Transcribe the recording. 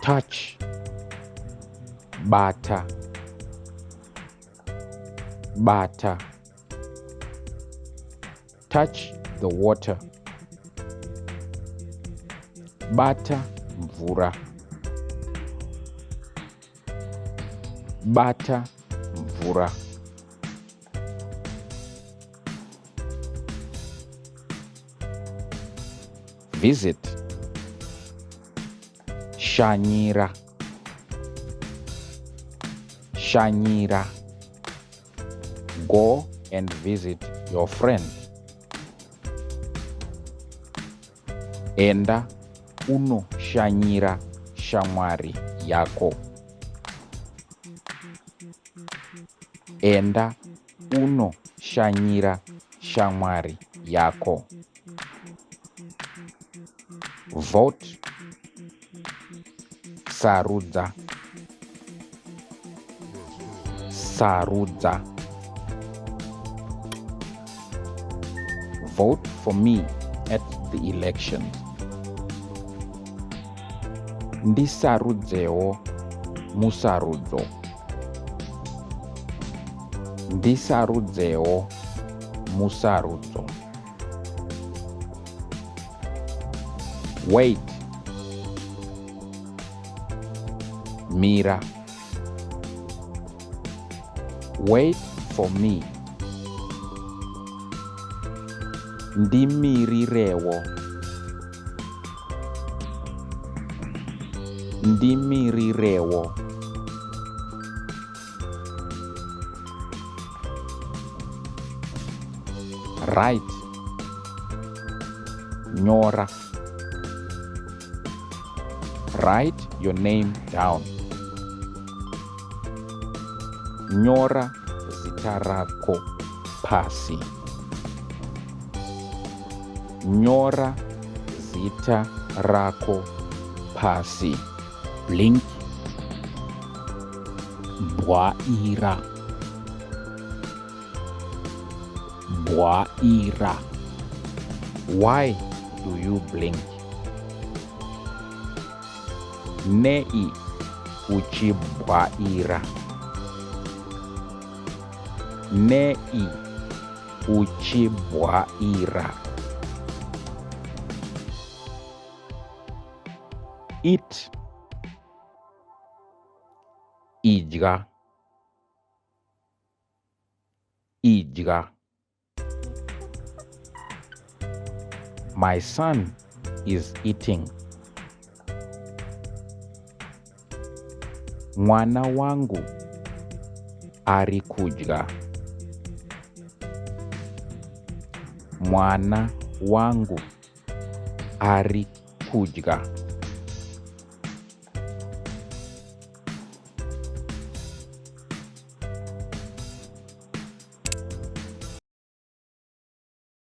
touch, bata, bata. Touch the water, bata mvura, bata mvura. Visit, shanyira, shanyira. Go and visit your friend. Enda uno shanyira shamwari yako. Enda uno shanyira shamwari yako. Vote, sarudza, sarudza. Vote for me at the elections. Ndisarudzewo musarudzo. Ndisarudzewo musarudzo. Wait, mira. Wait for me. Ndimirirewo. Ndimirirewo. Write, nyora. Write your name down. Nyora zita rako pasi. Nyora zita rako pasi. Blink, bwaira, bwaira. Why do you blink? Nei uchibwaira. Nei uchibwaira. Eat, idya, idya. My son is eating. Mwana wangu ari kudya. Mwana wangu ari kudya.